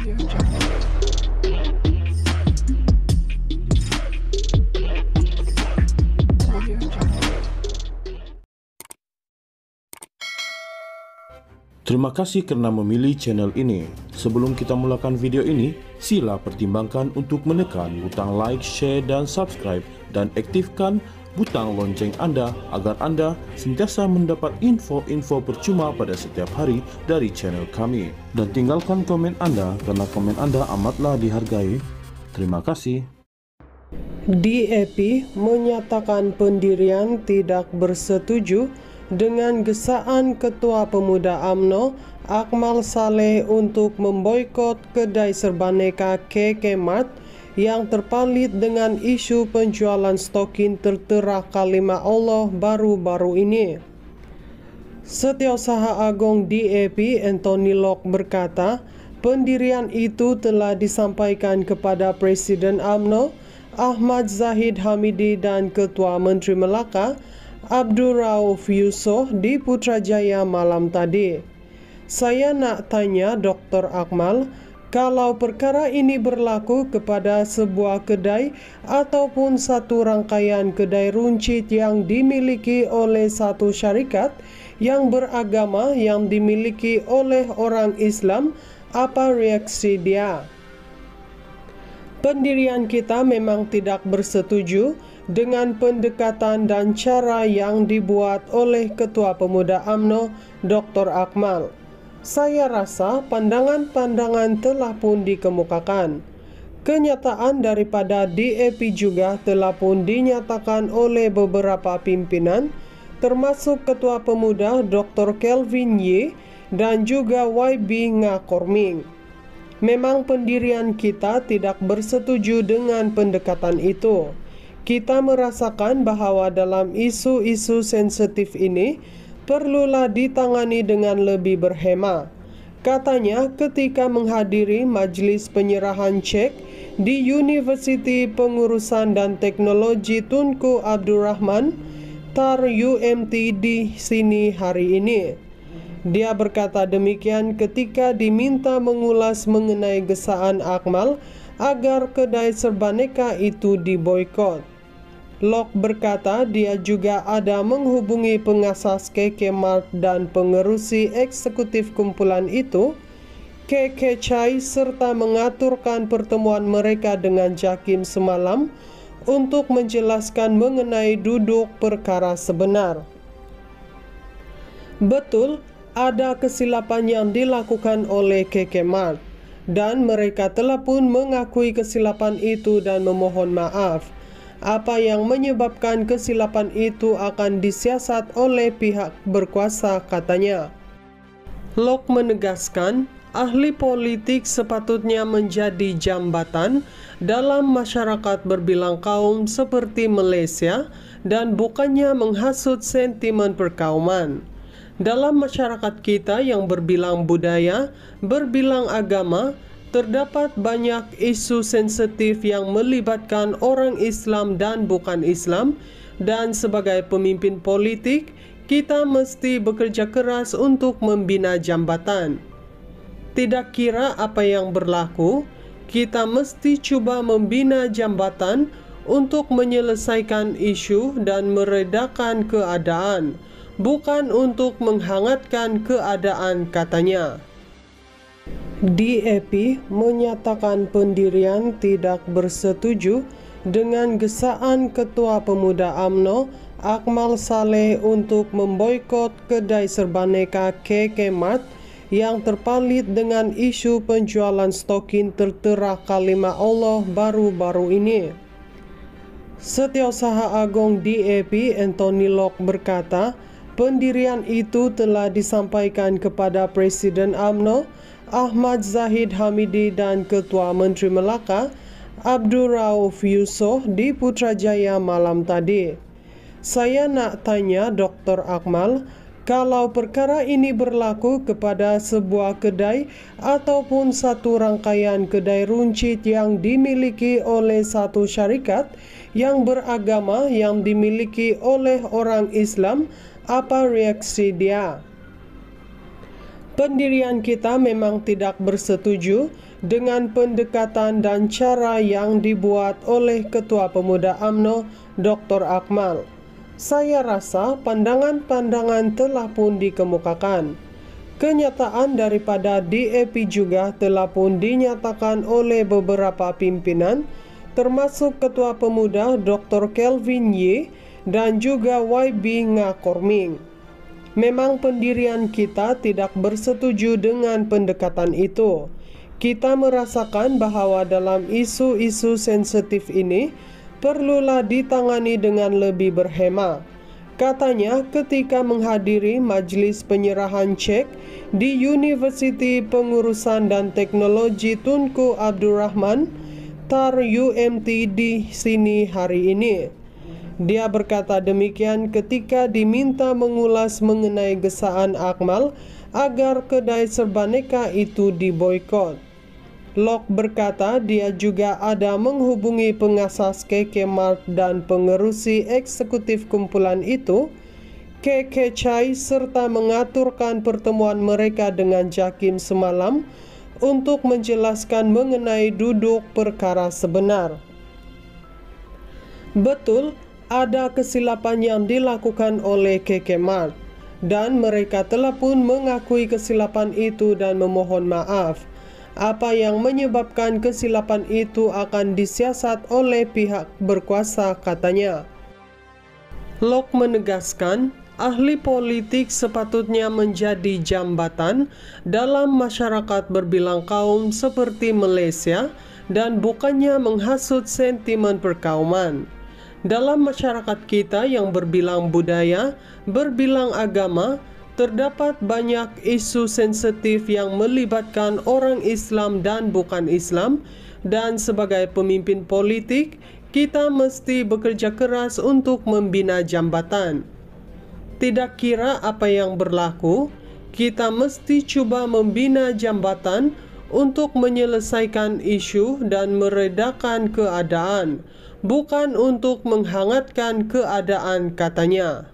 Terima kasih karena memilih channel ini. Sebelum kita mulakan video ini, sila pertimbangkan untuk menekan butang like, share, dan subscribe, dan aktifkan butang lonceng Anda agar Anda sentiasa mendapat info-info percuma pada setiap hari dari channel kami. Dan tinggalkan komen Anda karena komen Anda amatlah dihargai. Terima kasih. DAP menyatakan pendirian tidak bersetuju dengan gesaan Ketua Pemuda UMNO Akmal Saleh untuk memboikot kedai Serbaneka KK Mart yang terpalit dengan isu penjualan stokin tertera kalimat Allah baru-baru ini. Setiausaha Agung DAP Anthony Locke berkata, pendirian itu telah disampaikan kepada Presiden UMNO Ahmad Zahid Hamidi dan Ketua Menteri Melaka Abdul Rauf Yusof di Putrajaya malam tadi. Saya nak tanya Dr. Akmal, kalau perkara ini berlaku kepada sebuah kedai ataupun satu rangkaian kedai runcit yang dimiliki oleh satu syarikat yang beragama yang dimiliki oleh orang Islam, apa reaksi dia? Pendirian kita memang tidak bersetuju dengan pendekatan dan cara yang dibuat oleh Ketua Pemuda UMNO Dr. Akmal. Saya rasa pandangan-pandangan telah pun dikemukakan. Kenyataan daripada DAP juga telah pun dinyatakan oleh beberapa pimpinan, termasuk Ketua Pemuda Dr. Kelvin Ye dan juga YB Ngakorming. Memang pendirian kita tidak bersetuju dengan pendekatan itu. Kita merasakan bahawa dalam isu-isu sensitif ini perlulah ditangani dengan lebih berhema. Katanya ketika menghadiri majlis penyerahan cek di Universiti Pengurusan dan Teknologi Tunku Abdul Rahman TAR UMT di sini hari ini. Dia berkata demikian ketika diminta mengulas mengenai gesaan Akmal agar kedai Serbaneka itu diboikot. Locke berkata dia juga ada menghubungi pengasas KK Mart dan pengerusi eksekutif kumpulan itu, KK Chai, serta mengaturkan pertemuan mereka dengan Jakim semalam untuk menjelaskan mengenai duduk perkara sebenar. Betul, ada kesilapan yang dilakukan oleh KK Mart dan mereka telah pun mengakui kesilapan itu dan memohon maaf. Apa yang menyebabkan kesilapan itu akan disiasat oleh pihak berkuasa, katanya. Locke menegaskan, ahli politik sepatutnya menjadi jambatan dalam masyarakat berbilang kaum seperti Malaysia dan bukannya menghasut sentimen perkauman. Dalam masyarakat kita yang berbilang budaya, berbilang agama, terdapat banyak isu sensitif yang melibatkan orang Islam dan bukan Islam, dan sebagai pemimpin politik, kita mesti bekerja keras untuk membina jambatan. Tidak kira apa yang berlaku, kita mesti cuba membina jambatan untuk menyelesaikan isu dan meredakan keadaan, bukan untuk menghangatkan keadaan, katanya. DAP menyatakan pendirian tidak bersetuju dengan gesaan Ketua Pemuda UMNO Akmal Saleh untuk memboikot kedai Serbaneka KK Mart yang terpalit dengan isu penjualan stokin tertera kalimat Allah baru-baru ini. Setiausaha Agung DAP Anthony Locke berkata, pendirian itu telah disampaikan kepada Presiden UMNO Ahmad Zahid Hamidi dan Ketua Menteri Melaka Abdul Rauf Yusof di Putrajaya malam tadi. Saya nak tanya Dr. Akmal, kalau perkara ini berlaku kepada sebuah kedai ataupun satu rangkaian kedai runcit yang dimiliki oleh satu syarikat yang beragama yang dimiliki oleh orang Islam, apa reaksi dia? Pendirian kita memang tidak bersetuju dengan pendekatan dan cara yang dibuat oleh Ketua Pemuda UMNO, Dr. Akmal. Saya rasa pandangan-pandangan telah pun dikemukakan. Kenyataan daripada DAP juga telah pun dinyatakan oleh beberapa pimpinan, termasuk Ketua Pemuda Dr. Kelvin Ye dan juga YB Ngakorming. Memang pendirian kita tidak bersetuju dengan pendekatan itu. Kita merasakan bahawa dalam isu-isu sensitif ini perlulah ditangani dengan lebih berhema. Katanya ketika menghadiri majlis penyerahan cek di Universiti Pengurusan dan Teknologi Tunku Abdul Rahman, TAR UMT di sini hari ini. Dia berkata demikian ketika diminta mengulas mengenai gesaan Akmal agar kedai Serbaneka itu diboikot. Lok berkata dia juga ada menghubungi pengasas KK Mart dan pengerusi eksekutif kumpulan itu, KK Chai, serta mengaturkan pertemuan mereka dengan Jakim semalam untuk menjelaskan mengenai duduk perkara sebenar. Betul, ada kesilapan yang dilakukan oleh KK Mart dan mereka telah pun mengakui kesilapan itu dan memohon maaf. Apa yang menyebabkan kesilapan itu akan disiasat oleh pihak berkuasa, katanya. Lok menegaskan, ahli politik sepatutnya menjadi jambatan dalam masyarakat berbilang kaum seperti Malaysia dan bukannya menghasut sentimen perkauman. Dalam masyarakat kita yang berbilang budaya, berbilang agama, terdapat banyak isu sensitif yang melibatkan orang Islam dan bukan Islam, dan sebagai pemimpin politik, kita mesti bekerja keras untuk membina jambatan. Tidak kira apa yang berlaku, kita mesti cuba membina jambatan untuk menyelesaikan isu dan meredakan keadaan, bukan untuk menghangatkan keadaan, katanya.